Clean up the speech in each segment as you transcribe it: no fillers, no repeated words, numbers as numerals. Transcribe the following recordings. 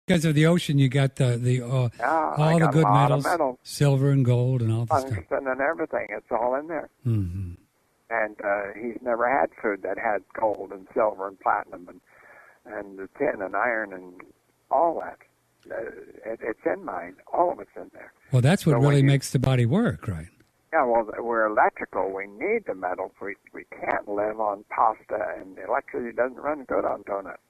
Because of the ocean, you got all the good metals, silver and gold and all the stuff. Tungsten and everything. It's all in there. Mm-hmm. And he's never had food that had gold and silver and platinum and the tin and iron and all that. It's in mine. All of it's in there. Well, that's what really makes the body work, right? Yeah, well, we're electrical. We need the metals. We can't live on pasta, and electricity doesn't run good on donuts.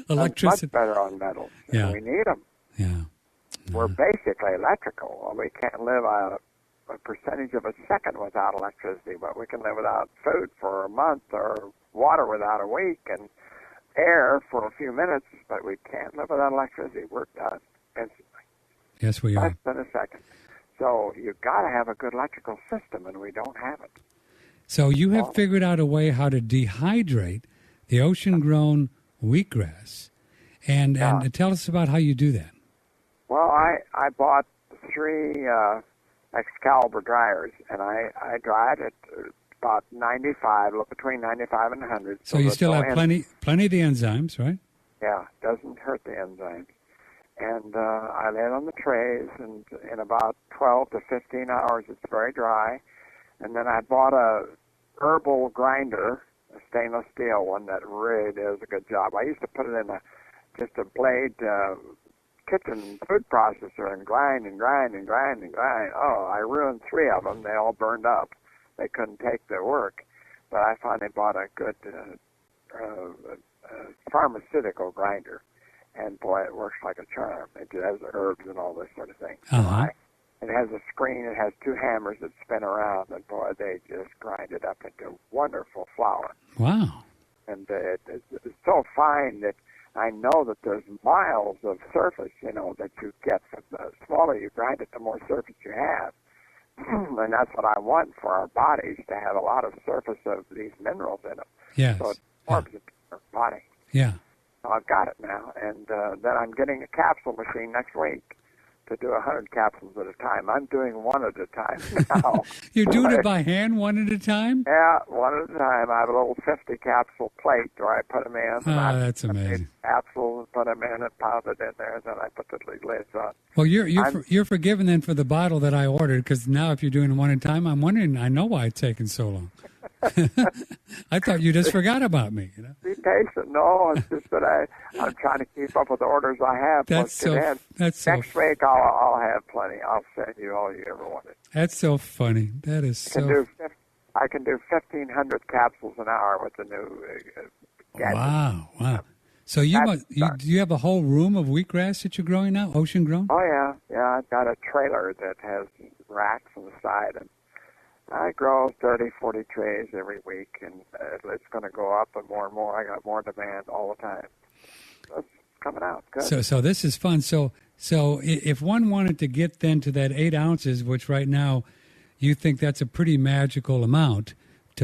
Electricity. Much better on metals. Yeah. We need them. Yeah. We're basically electrical. Well, we can't live a percentage of a second without electricity, but we can live without food for a month or water without a week and air for a few minutes, but we can't live without electricity. We're done instantly. Yes, we are. Less than a second. So you've got to have a good electrical system, and we don't have it. So you have figured out a way how to dehydrate the ocean-grown wheatgrass. And tell us about how you do that. Well, I bought 3 Excalibur dryers, and I dried it about 95, between 95 and 100. So you still have plenty of the enzymes, right? Yeah, doesn't hurt the enzymes. And I lay it on the trays, and in about 12 to 15 hours, it's very dry. And then I bought a herbal grinder, a stainless steel one that really does a good job. I used to put it in just a blade kitchen food processor and grind and grind and grind and grind. Oh, I ruined 3 of them. They all burned up. They couldn't take the work. But I finally bought a good pharmaceutical grinder. And, boy, it works like a charm. It has herbs and all this sort of thing. Uh-huh. It has a screen. It has 2 hammers that spin around. And, boy, they just grind it up into wonderful flour. Wow. And it's so fine that I know that there's miles of surface, that you get. The smaller you grind it, the more surface you have. And that's what I want for our bodies, to have a lot of surface of these minerals in them. Yes. So it forms our body. Yeah. I've got it now, and then I'm getting a capsule machine next week to do 100 capsules at a time. I'm doing one at a time now. You're doing it by hand, one at a time? Yeah, one at a time. I have a little 50-capsule plate where I put them in. Oh, that's amazing. Capsules, put them in, and pound it in there, and then I put the lids on. Well, you're forgiven then for the bottle that I ordered, because now if you're doing one at a time, I'm wondering, I know why it's taking so long. I thought you just forgot about me. Be patient. No, it's just that I'm trying to keep up with the orders I have. Next week I'll have plenty. I'll send you all you ever wanted. That's so funny. That is so. I can do 1,500 capsules an hour with the new gadget. Wow. So you have a whole room of wheatgrass that you're growing now, ocean grown? Oh yeah. I've got a trailer that has racks on the side, and I grow 30, 40 trays every week, and it's going to go up and more. I got more demand all the time. So it's coming out good. So this is fun. So if one wanted to get then to that 8 ounces, which right now you think that's a pretty magical amount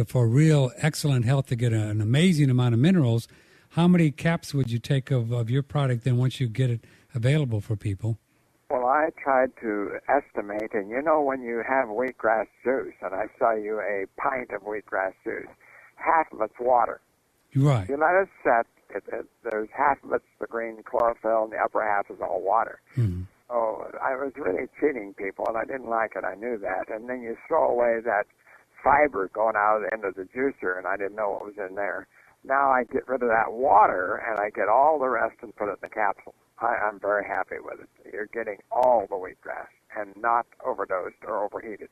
for real excellent health, to get an amazing amount of minerals, how many caps would you take of your product then once you get it available for people? Well, I tried to estimate, and when you have wheatgrass juice, and I sell you a pint of wheatgrass juice, half of it's water. Right. You let it set, there's half of it's the green chlorophyll, and the upper half is all water. Mm-hmm. So I was really cheating people, and I didn't like it. I knew that. And then you throw away that fiber going out of the end of the juicer, and I didn't know what was in there. Now I get rid of that water, and I get all the rest and put it in the capsule. I'm very happy with it. You're getting all the wheatgrass and not overdosed or overheated.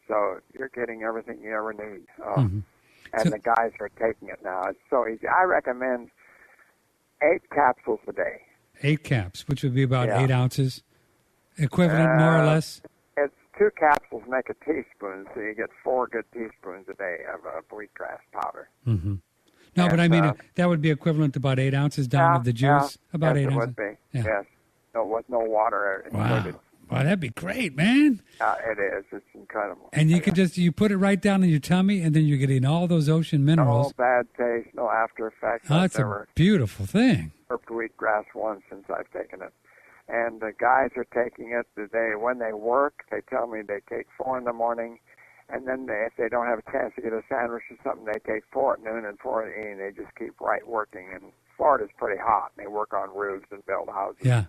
So you're getting everything you ever need. Mm-hmm. And the guys are taking it now. It's so easy. I recommend 8 capsules a day. 8 caps, which would be about 8 ounces, equivalent more or less? It's 2 capsules make a teaspoon, so you get 4 good teaspoons a day of wheatgrass powder. Mm-hmm. No, but I mean, that would be equivalent to about 8 ounces down of the juice? About 8 ounces? It would be, yes. No, with no water included. Wow, that'd be great, man. It is. It's incredible. And you could you put it right down in your tummy, and then you're getting all those ocean minerals. No bad taste, no after effects. Oh, that's a beautiful thing. I've never wheatgrass once since I've taken it. And the guys are taking it. When they work, they tell me they take 4 in the morning. And then if they don't have a chance to get a sandwich or something, they take 4 at noon and 4 in the evening. They just keep working and Florida's pretty hot, and they work on roofs and build houses. Yeah.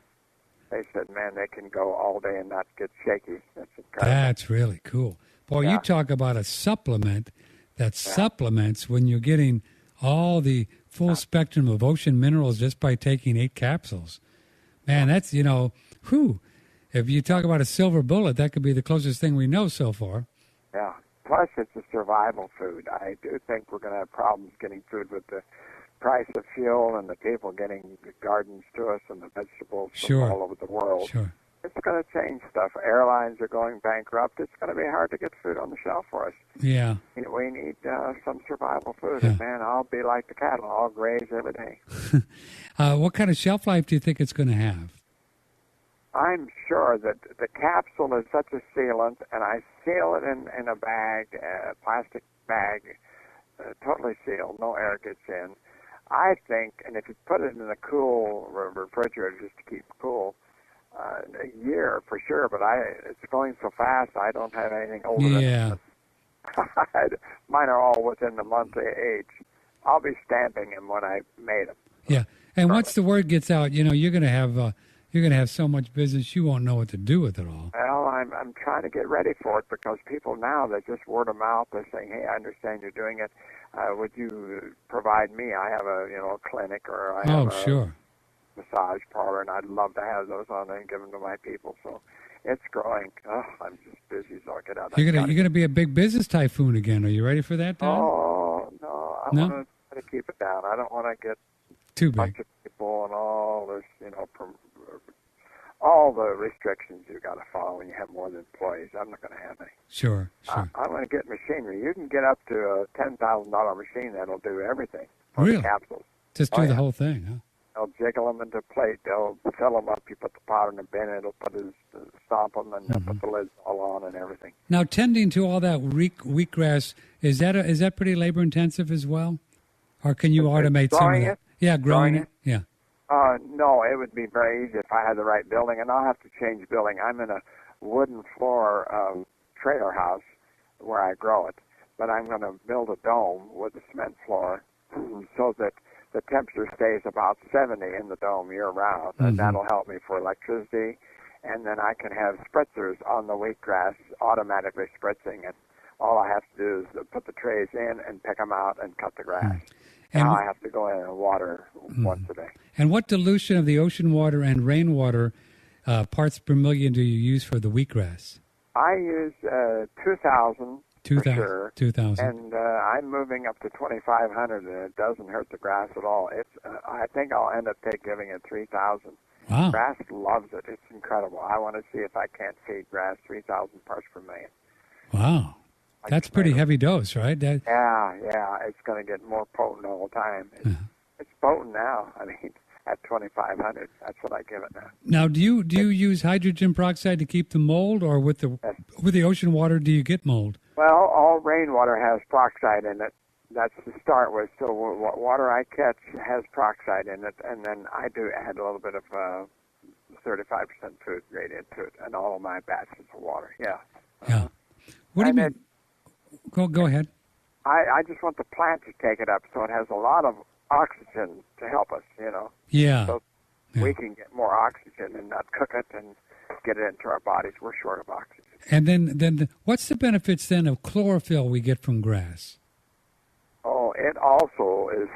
They said, man, they can go all day and not get shaky. That's incredible. That's really cool. Boy, you talk about a supplement that supplements when you're getting all the full spectrum of ocean minerals just by taking 8 capsules. Man, that's, whew. If you talk about a silver bullet, that could be the closest thing we know so far. Yeah. Plus, it's a survival food. I do think we're going to have problems getting food with the price of fuel and the people getting the gardens to us and the vegetables from all over the world. Sure. It's going to change stuff. Airlines are going bankrupt. It's going to be hard to get food on the shelf for us. Yeah. We need some survival food. And, man, I'll be like the cattle. I'll graze every day. What kind of shelf life do you think it's going to have? I'm sure that the capsule is such a sealant, and I seal it in a bag, a plastic bag, totally sealed, no air gets in. I think, and if you put it in a cool refrigerator just to keep it cool, a year for sure, but it's going so fast, I don't have anything older than mine are all within the month age. I'll be stamping them when I made them. Yeah, and once the word gets out, you're going to have so much business you won't know what to do with it all. Well, I'm trying to get ready for it because people now, they just word of mouth. They're saying, hey, I understand you're doing it. Would you provide me? I have a clinic or I have a massage parlor, and I'd love to have those on and give them to my people. So it's growing. Oh, I'm just busy, so I get out. You're gonna be a big business typhoon again. Are you ready for that, Don? Oh, no. I want to try to keep it down. I don't want to get too big. A bunch of people and all this, all the restrictions you got to follow when you have more than employees. I'm not going to have any. Sure. I'm going to get machinery. You can get up to a $10,000 machine that'll do everything. Really? Capsules. Just do the whole thing, huh? They'll jiggle them into a plate. They'll fill them up. You put the powder in a bin. It'll stomp them, and they'll put the lids all on and everything. Now, tending to all that wheatgrass, is that pretty labor intensive as well, or can you automate some of that? Yeah, growing it. Yeah. No, it would be very easy if I had the right building, and I'll have to change building. I'm in a wooden floor trailer house where I grow it, but I'm going to build a dome with a cement floor so that the temperature stays about 70 in the dome year-round, and that'll help me for electricity. And then I can have spritzers on the wheatgrass automatically spritzing, and all I have to do is put the trays in and pick them out and cut the grass. Now I have to go in and water once a day. And what dilution of the ocean water and rainwater parts per million do you use for the wheatgrass? I use 2,000 for sure. 2,000. And I'm moving up to 2,500, and it doesn't hurt the grass at all. I think I'll end up giving it 3,000. Wow. Grass loves it. It's incredible. I want to see if I can't feed grass 3,000 parts per million. Wow. That's pretty heavy dose, right? Yeah. It's going to get more potent all the time. It's potent now. I mean, at 2,500, that's what I give it now. Now, do you use hydrogen peroxide to keep the mold, or with the ocean water, do you get mold? Well, all rainwater has peroxide in it. That's to start with. So what water I catch has peroxide in it, and then I do add a little bit of 35% food grade into it, and all of my batches of water. Yeah. Yeah. What do you mean? Go ahead. I just want the plant to take it up, so it has a lot of oxygen to help us, Yeah. So we can get more oxygen and not cook it and get it into our bodies. We're short of oxygen. And then what's the benefits then of chlorophyll we get from grass? Oh, it also is,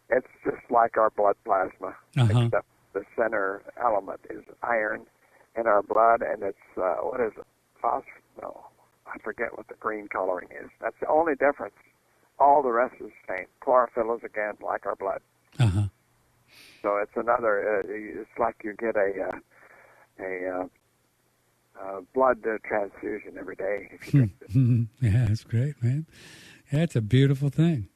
it's just like our blood plasma, except the center element is iron in our blood, and it's, what is it, phosphorus? No, I forget what the green coloring is. That's the only difference. All the rest is the same. Chlorophyll is, again, like our blood. So it's another, it's like you get a blood transfusion every day if you drink this. Yeah, that's great, man. Yeah, it's a beautiful thing.